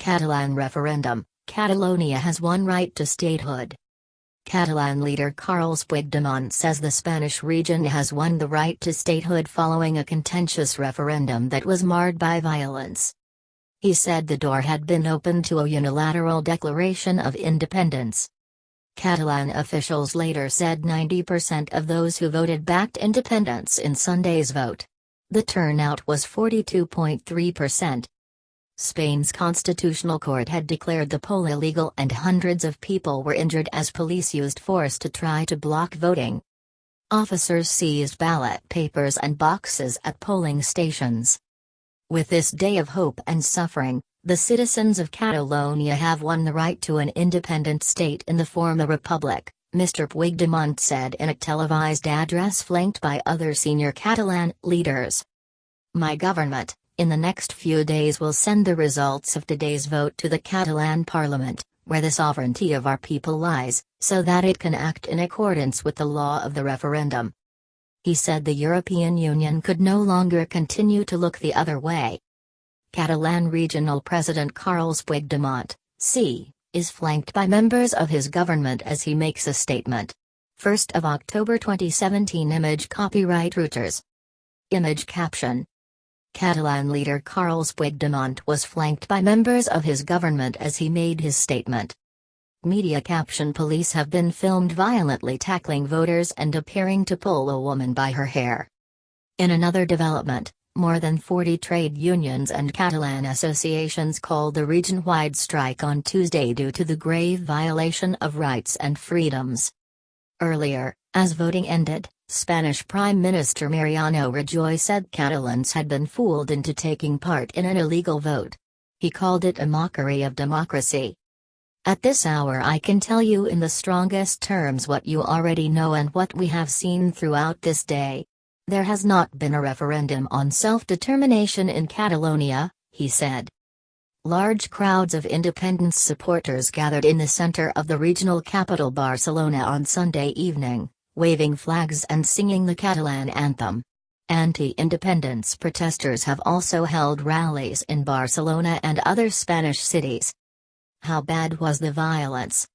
Catalan referendum, Catalonia has won right to statehood. Catalan leader Carles Puigdemont says the Spanish region has won the right to statehood following a contentious referendum that was marred by violence. He said the door had been opened to a unilateral declaration of independence. Catalan officials later said 90% of those who voted backed independence in Sunday's vote. The turnout was 42.3%. Spain's constitutional court had declared the poll illegal and hundreds of people were injured as police used force to try to block voting. Officers seized ballot papers and boxes at polling stations. With this day of hope and suffering, the citizens of Catalonia have won the right to an independent state in the form of a republic, Mr. Puigdemont said in a televised address flanked by other senior Catalan leaders. My government, in the next few days, will send the results of today's vote to the Catalan Parliament, where the sovereignty of our people lies, so that it can act in accordance with the law of the referendum. He said the European Union could no longer continue to look the other way. Catalan Regional President Carles Puigdemont, C., is flanked by members of his government as he makes a statement. 1st of October 2017. Image copyright Reuters. Image caption. Catalan leader Carles Puigdemont was flanked by members of his government as he made his statement. Media caption. Police have been filmed violently tackling voters and appearing to pull a woman by her hair. In another development, more than 40 trade unions and Catalan associations called the region-wide strike on Tuesday due to the grave violation of rights and freedoms. Earlier, as voting ended, Spanish Prime Minister Mariano Rajoy said Catalans had been fooled into taking part in an illegal vote. He called it a mockery of democracy. At this hour I can tell you in the strongest terms what you already know and what we have seen throughout this day. There has not been a referendum on self-determination in Catalonia, he said. Large crowds of independence supporters gathered in the center of the regional capital Barcelona on Sunday evening, waving flags and singing the Catalan anthem. Anti-independence protesters have also held rallies in Barcelona and other Spanish cities. How bad was the violence?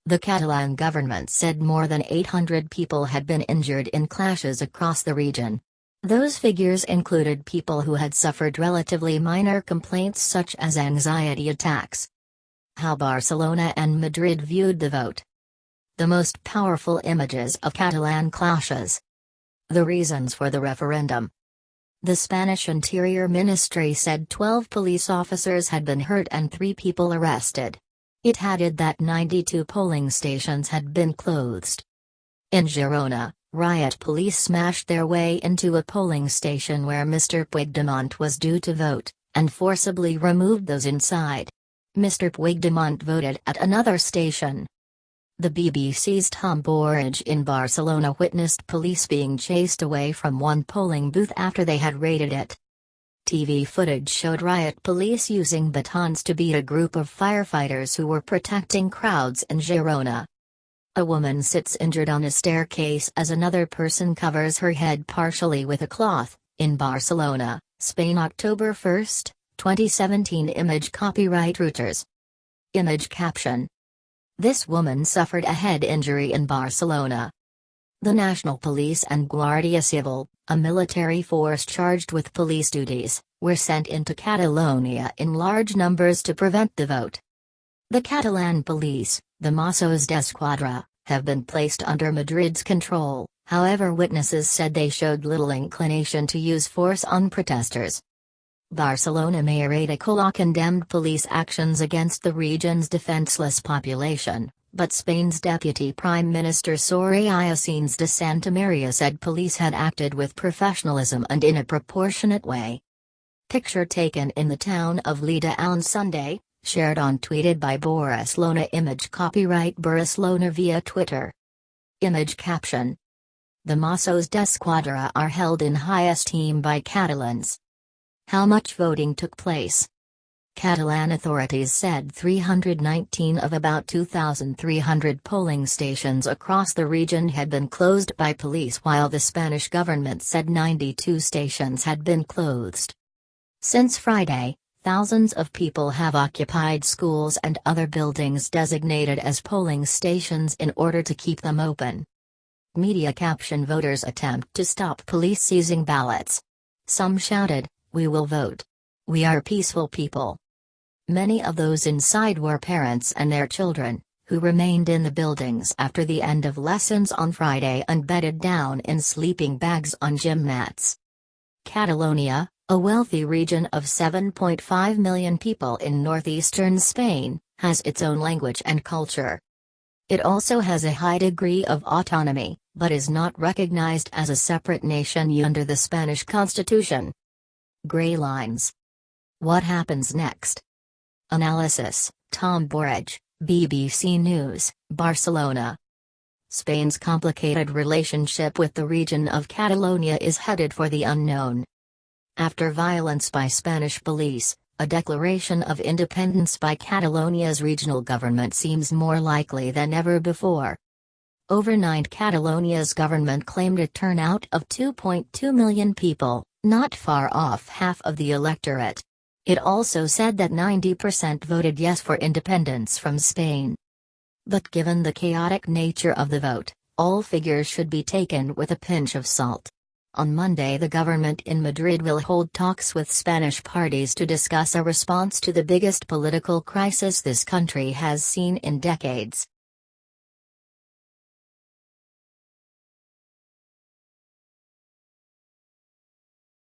The Catalan government said more than 800 people had been injured in clashes across the region. Those figures included people who had suffered relatively minor complaints such as anxiety attacks. How Barcelona and Madrid viewed the vote. The most powerful images of Catalan clashes. The reasons for the referendum. The Spanish Interior Ministry said 12 police officers had been hurt and 3 people arrested. It added that 92 polling stations had been closed. In Girona, riot police smashed their way into a polling station where Mr. Puigdemont was due to vote, and forcibly removed those inside. Mr. Puigdemont voted at another station. The BBC's Tom Borge in Barcelona witnessed police being chased away from one polling booth after they had raided it. TV footage showed riot police using batons to beat a group of firefighters who were protecting crowds in Girona. A woman sits injured on a staircase as another person covers her head partially with a cloth, in Barcelona, Spain. October 1, 2017. Image copyright Reuters. Image caption. This woman suffered a head injury in Barcelona. The National Police and Guardia Civil, a military force charged with police duties, were sent into Catalonia in large numbers to prevent the vote. The Catalan police, the Mossos d'Esquadra, have been placed under Madrid's control, however witnesses said they showed little inclination to use force on protesters. Barcelona Mayor Ada Colau condemned police actions against the region's defenseless population, but Spain's Deputy Prime Minister Soraya Sáenz de Santamaría said police had acted with professionalism and in a proportionate way. Picture taken in the town of Lleida on Sunday, shared on tweeted by Barcelona. Image copyright Barcelona via Twitter. Image caption. The Mossos d'Esquadra are held in high esteem by Catalans. How much voting took place? Catalan authorities said 319 of about 2,300 polling stations across the region had been closed by police, while the Spanish government said 92 stations had been closed. Since Friday, Thousands of people have occupied schools and other buildings designated as polling stations in order to keep them open. Media caption: voters attempt to stop police seizing ballots. Some shouted, "We will vote. We are peaceful people." Many of those inside were parents and their children, who remained in the buildings after the end of lessons on Friday and bedded down in sleeping bags on gym mats. Catalonia, a wealthy region of 7.5 million people in northeastern Spain, has its own language and culture. It also has a high degree of autonomy, but is not recognized as a separate nation under the Spanish constitution. Gray lines. What happens next? Analysis: Tom Borage, BBC News, Barcelona. Spain's complicated relationship with the region of Catalonia is headed for the unknown. After violence by Spanish police, a declaration of independence by Catalonia's regional government seems more likely than ever before. Overnight, Catalonia's government claimed a turnout of 2.2 million people, not far off half of the electorate. It also said that 90% voted yes for independence from Spain. But given the chaotic nature of the vote, all figures should be taken with a pinch of salt. On Monday, the government in Madrid will hold talks with Spanish parties to discuss a response to the biggest political crisis this country has seen in decades.